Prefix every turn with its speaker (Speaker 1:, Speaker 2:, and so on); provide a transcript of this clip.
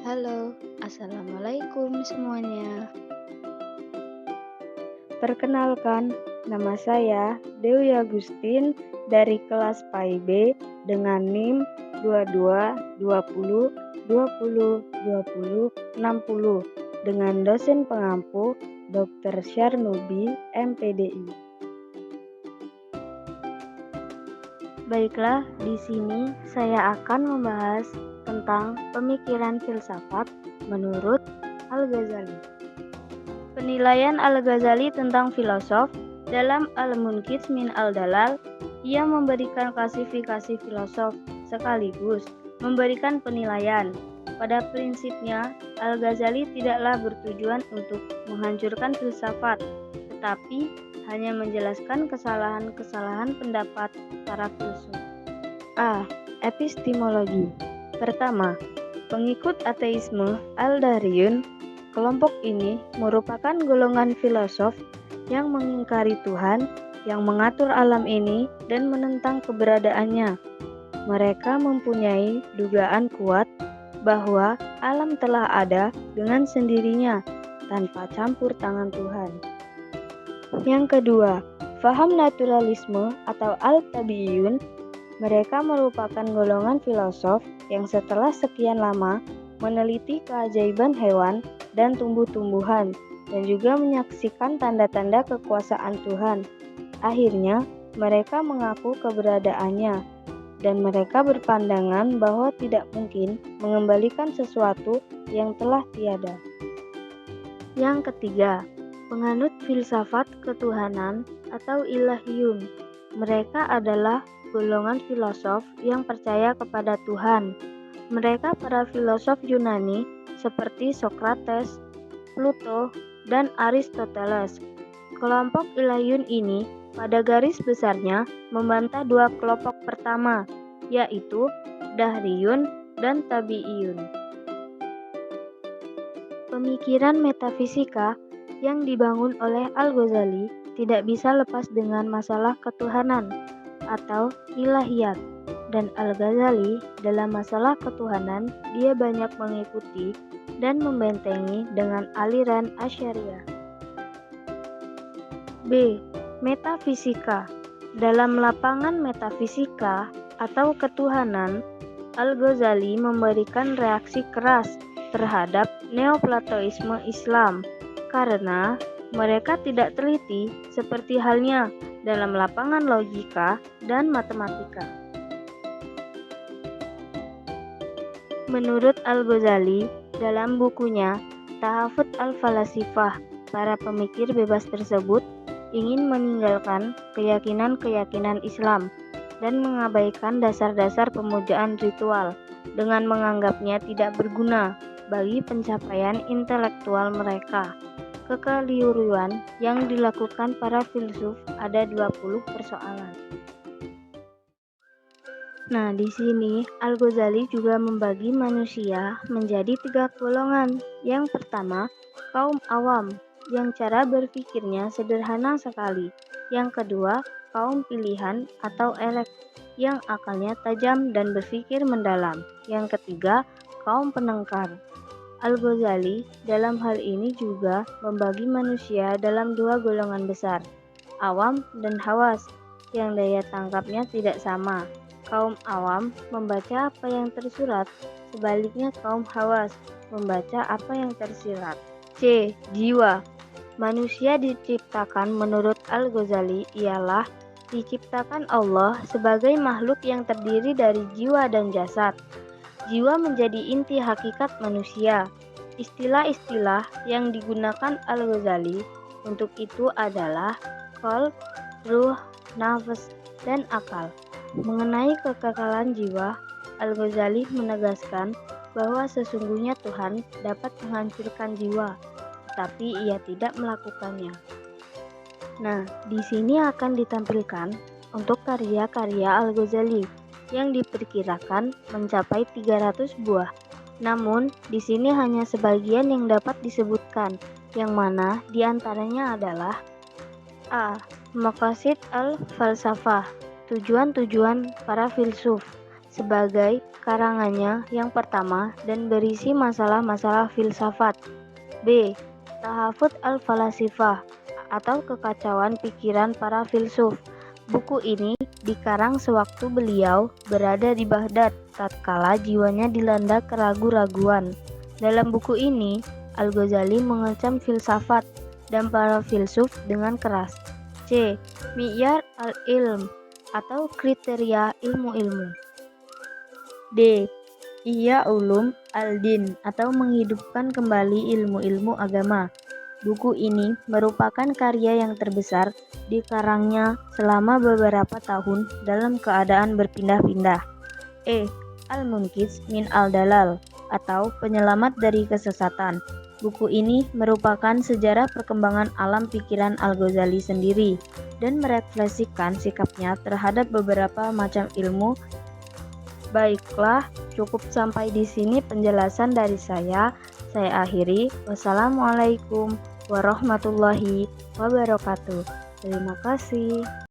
Speaker 1: Halo, assalamualaikum semuanya.
Speaker 2: Perkenalkan, nama saya Dewi Agustin dari kelas PAIB dengan NIM 22 20 20 60 dengan dosen pengampu Dr. Syarnubi, MPDI. Baiklah, di sini saya akan membahas tentang pemikiran filsafat menurut Al-Ghazali. Penilaian Al-Ghazali tentang filosof dalam Al-Munqidh min Al-Dalal, ia memberikan klasifikasi filosof sekaligus memberikan penilaian. Pada prinsipnya, Al-Ghazali tidaklah bertujuan untuk menghancurkan filsafat, tetapi hanya menjelaskan kesalahan-kesalahan pendapat para filsuf. A. Epistemologi. Pertama, pengikut ateisme Al-Dahriyun. Kelompok ini merupakan golongan filosof yang mengingkari Tuhan, yang mengatur alam ini dan menentang keberadaannya. Mereka mempunyai dugaan kuat bahwa alam telah ada dengan sendirinya tanpa campur tangan Tuhan. Yang kedua, faham naturalisme atau al-tabi'iyun. Mereka merupakan golongan filosof yang setelah sekian lama meneliti keajaiban hewan dan tumbuh-tumbuhan dan juga menyaksikan tanda-tanda kekuasaan Tuhan. Akhirnya, mereka mengaku keberadaannya dan mereka berpandangan bahwa tidak mungkin mengembalikan sesuatu yang telah tiada. Yang ketiga, penganut filsafat ketuhanan atau ilahiyun. Mereka adalah golongan filosof yang percaya kepada Tuhan. Mereka para filosof Yunani seperti Socrates, Plato, dan Aristoteles. Kelompok ilahiyun ini pada garis besarnya membantah dua kelompok pertama, yaitu Dahriyun dan Tabi'iyun. Pemikiran metafisika yang dibangun oleh Al-Ghazali tidak bisa lepas dengan masalah ketuhanan atau ilahiyat, dan Al-Ghazali dalam masalah ketuhanan dia banyak mengikuti dan membentengi dengan aliran Asy'ariyah. B. Metafisika. Dalam lapangan metafisika atau ketuhanan, Al-Ghazali memberikan reaksi keras terhadap Neoplatoisme Islam karena mereka tidak teliti seperti halnya dalam lapangan logika dan matematika. Menurut Al-Ghazali, dalam bukunya Tahafut al-Falasifah, para pemikir bebas tersebut ingin meninggalkan keyakinan-keyakinan Islam dan mengabaikan dasar-dasar pemujaan ritual dengan menganggapnya tidak berguna bagi pencapaian intelektual mereka. Kekeliruan yang dilakukan para filsuf ada 20 persoalan. Nah, di sini Al-Ghazali juga membagi manusia menjadi 3 golongan. Yang pertama, kaum awam, yang cara berpikirnya sederhana sekali. Yang kedua, kaum pilihan atau elek, yang akalnya tajam dan berpikir mendalam. Yang ketiga, kaum penengkar. Al-Ghazali dalam hal ini juga membagi manusia dalam 2 golongan besar, awam dan hawas, yang daya tangkapnya tidak sama. Kaum awam membaca apa yang tersurat, sebaliknya kaum hawas membaca apa yang tersirat. C. Jiwa. Manusia diciptakan menurut Al-Ghazali ialah diciptakan Allah sebagai makhluk yang terdiri dari jiwa dan jasad. Jiwa menjadi inti hakikat manusia. Istilah-istilah yang digunakan Al-Ghazali untuk itu adalah qalb, ruh, nafs, dan akal. Mengenai kekekalan jiwa, Al-Ghazali menegaskan bahwa sesungguhnya Tuhan dapat menghancurkan jiwa, tetapi ia tidak melakukannya. Nah, di sini akan ditampilkan untuk karya-karya Al-Ghazali yang diperkirakan mencapai 300 buah. Namun, di sini hanya sebagian yang dapat disebutkan, yang mana diantaranya adalah A. Maqasid al-Falsafah, tujuan-tujuan para filsuf. sebagai karangannya yang pertama dan berisi masalah-masalah filsafat. B. Tahafut al-Falasifah atau kekacauan pikiran para filsuf. Buku ini dikarang sewaktu beliau berada di Baghdad tatkala jiwanya dilanda keraguan-raguan. Dalam buku ini, Al-Ghazali mengecam filsafat dan para filsuf dengan keras. C. Mi'yar al-Ilm atau kriteria ilmu-ilmu. D. Ihya Ulum al-Din atau menghidupkan kembali ilmu-ilmu agama. Buku ini merupakan karya yang terbesar dikarangnya selama beberapa tahun dalam keadaan berpindah-pindah. E. Al-Munqidh min al-Dalal atau penyelamat dari kesesatan. Buku ini merupakan sejarah perkembangan alam pikiran Al-Ghazali sendiri dan merefleksikan sikapnya terhadap beberapa macam ilmu. Baiklah, cukup sampai di sini penjelasan dari saya. Saya akhiri. Wassalamualaikum warahmatullahi wabarakatuh. Terima kasih.